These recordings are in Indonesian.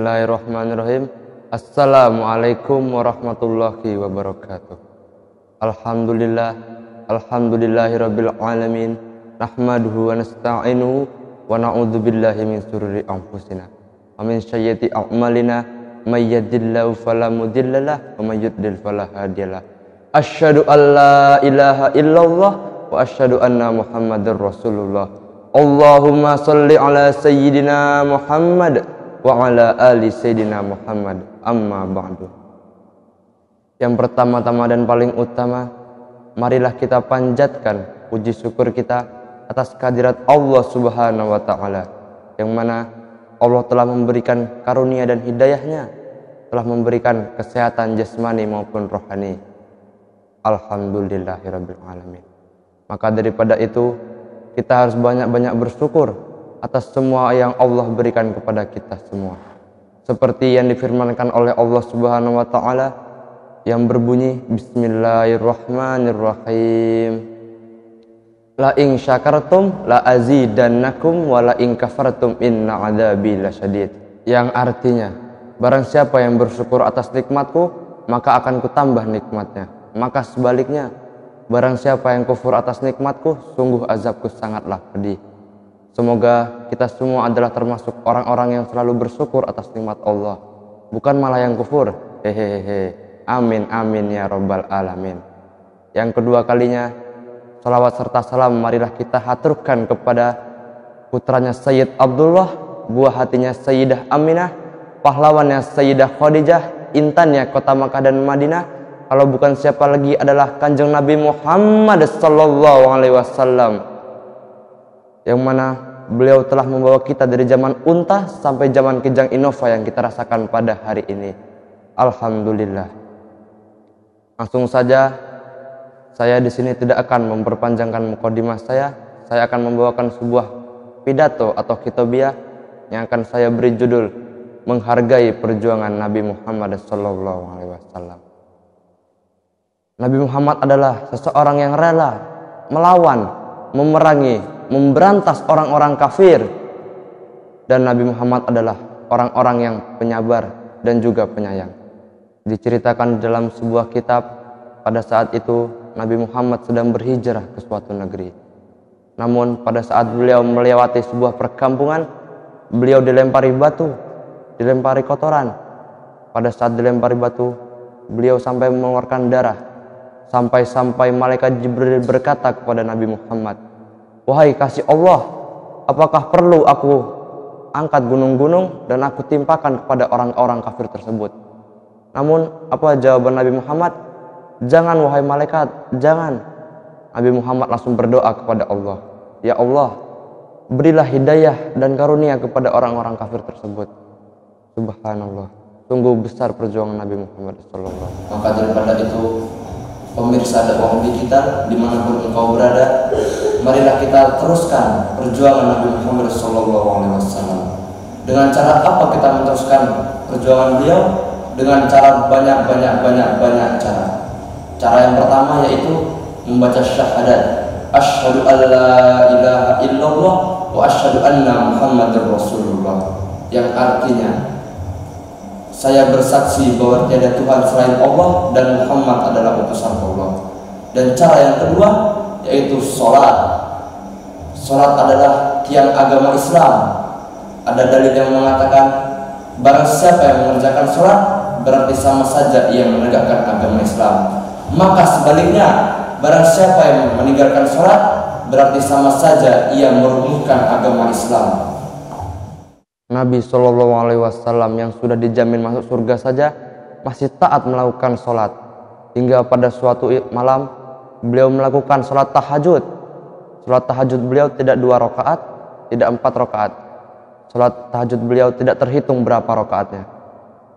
Bismillahirrahmanirrahim. Assalamualaikum warahmatullahi wabarakatuh. Alhamdulillahirabbil alamin. Nahmaduhu wa nasta'inuhu wa na'udzu billahi min shururi anfusina wa min sayyiati a'malina. May yahdihillahu fala mudhillalah wa may yudlil fala hadiyalah. Asyhadu an la ilaha illallah wa asyhadu anna Muhammadar Rasulullah. Allahumma shalli ala sayyidina Muhammad wa ala ali sayyidina Muhammad. Amma ba'du. Yang pertama-tama dan paling utama, marilah kita panjatkan puji syukur kita atas kehadirat Allah Subhanahu wa taala, yang mana Allah telah memberikan karunia dan hidayahnya, telah memberikan kesehatan jasmani maupun rohani. Alhamdulillahirabbil alamin. Maka daripada itu, kita harus banyak-banyak bersyukur atas semua yang Allah berikan kepada kita semua. Seperti yang difirmankan oleh Allah Subhanahu wa taala yang berbunyi Bismillahirrahmanirrahim. La in syakartum la azidannakum wa la in kafartum inna adzabi lasyadid. Yang artinya, barang siapa yang bersyukur atas nikmatku, maka akan kutambah nikmatnya. Maka sebaliknya, barang siapa yang kufur atas nikmatku, sungguh azabku sangatlah pedih. Semoga kita semua adalah termasuk orang-orang yang selalu bersyukur atas nikmat Allah, bukan malah yang kufur. Hehehe. Amin amin ya rabbal alamin. Yang kedua kalinya, salawat serta salam marilah kita haturkan kepada putranya Sayyid Abdullah, buah hatinya Sayyidah Aminah, pahlawannya Sayyidah Khadijah, intannya kota Makkah dan Madinah. Kalau bukan siapa lagi adalah Kanjeng Nabi Muhammad sallallahu alaihi wasallam, yang mana beliau telah membawa kita dari zaman unta sampai zaman Kijang Innova yang kita rasakan pada hari ini. Alhamdulillah. Langsung saja, saya di sini tidak akan memperpanjangkan mukadimah saya. Saya akan membawakan sebuah pidato atau khitobiah yang akan saya beri judul Menghargai Perjuangan Nabi Muhammad sallallahu alaihi wasallam. Nabi Muhammad adalah seseorang yang rela melawan, memerangi, memberantas orang-orang kafir. Dan Nabi Muhammad adalah orang-orang yang penyabar dan juga penyayang. Diceritakan dalam sebuah kitab, pada saat itu Nabi Muhammad sedang berhijrah ke suatu negeri. Namun pada saat beliau melewati sebuah perkampungan, beliau dilempari batu, dilempari kotoran. Pada saat dilempari batu, beliau sampai mengeluarkan darah. Sampai-sampai malaikat Jibril berkata kepada Nabi Muhammad, "Wahai kasih Allah, apakah perlu aku angkat gunung-gunung dan aku timpakan kepada orang-orang kafir tersebut?" Namun apa jawaban Nabi Muhammad? "Jangan wahai malaikat, jangan." Nabi Muhammad langsung berdoa kepada Allah, "Ya Allah, berilah hidayah dan karunia kepada orang-orang kafir tersebut." Subhanallah, sungguh besar perjuangan Nabi Muhammad SAW. Maka daripada itu, pemirsa dakwah digital dimanapun engkau berada, marilah kita teruskan perjuangan Nabi Muhammad SAW. Dengan cara apa kita meneruskan perjuangan beliau? Dengan cara banyak cara. Cara yang pertama yaitu membaca syahadat, asyhadu an la ilaha illallah wa asyhadu anna Muhammadar Rasulullah, yang artinya saya bersaksi bahwa tiada Tuhan selain Allah dan Muhammad adalah utusan Allah. Dan cara yang kedua yaitu sholat. Sholat adalah tiang agama Islam. Ada dalil yang mengatakan barang siapa yang mengerjakan sholat berarti sama saja ia menegakkan agama Islam. Maka sebaliknya, barang siapa yang meninggalkan sholat berarti sama saja ia meruntuhkan agama Islam. Nabi Shallallahu Alaihi Wasallam yang sudah dijamin masuk surga saja masih taat melakukan sholat, hingga pada suatu malam beliau melakukan sholat tahajud. Sholat tahajud beliau tidak 2 rakaat, tidak 4 rakaat. Sholat tahajud beliau tidak terhitung berapa rakaatnya,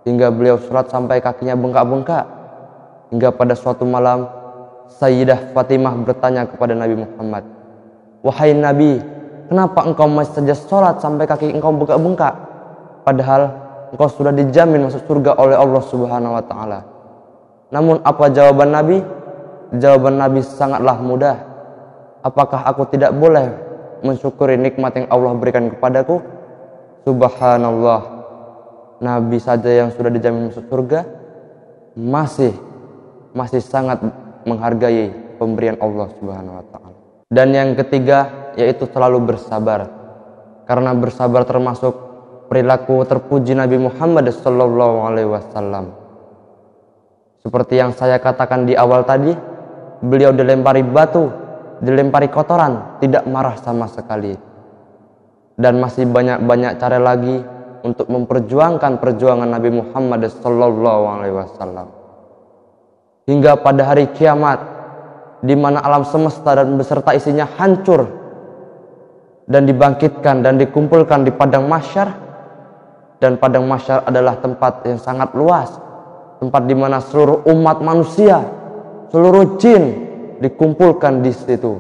hingga beliau sholat sampai kakinya bengkak-bengkak. Hingga pada suatu malam Sayyidah Fatimah bertanya kepada Nabi Muhammad, "Wahai Nabi, kenapa engkau masih saja sholat sampai kaki engkau bengkak-bengkak? Padahal engkau sudah dijamin masuk surga oleh Allah Subhanahu wa taala." Namun apa jawaban Nabi? Jawaban Nabi sangatlah mudah. "Apakah aku tidak boleh mensyukuri nikmat yang Allah berikan kepadaku?" Subhanallah. nabi saja yang sudah dijamin masuk surga masih sangat menghargai pemberian Allah Subhanahu wa taala. Dan yang ketiga yaitu selalu bersabar. Karena bersabar termasuk perilaku terpuji Nabi Muhammad sallallahu alaihi wasallam. Seperti yang saya katakan di awal tadi, beliau dilempari batu, dilempari kotoran, tidak marah sama sekali. Dan masih banyak-banyak cara lagi untuk memperjuangkan perjuangan Nabi Muhammad sallallahu alaihi wasallam. Hingga pada hari kiamat, di mana alam semesta dan beserta isinya hancur dan dibangkitkan dan dikumpulkan di padang mahsyar, dan padang mahsyar adalah tempat yang sangat luas, tempat di mana seluruh umat manusia, seluruh jin dikumpulkan di situ.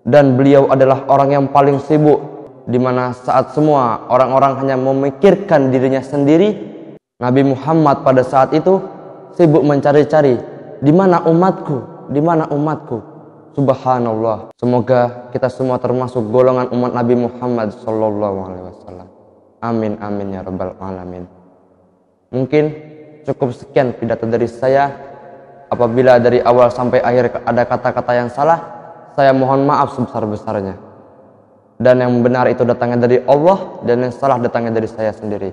Dan beliau adalah orang yang paling sibuk, di mana saat semua orang-orang hanya memikirkan dirinya sendiri, Nabi Muhammad pada saat itu sibuk mencari-cari, di mana umatku, di mana umatku. Subhanallah. Semoga kita semua termasuk golongan umat Nabi Muhammad sallallahu alaihi wasallam. Amin amin ya rabbal alamin. Mungkin cukup sekian pidato dari saya. Apabila dari awal sampai akhir ada kata-kata yang salah, saya mohon maaf sebesar-besarnya. Dan yang benar itu datangnya dari Allah, dan yang salah datangnya dari saya sendiri.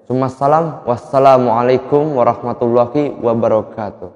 Wassalamualaikum warahmatullahi wabarakatuh.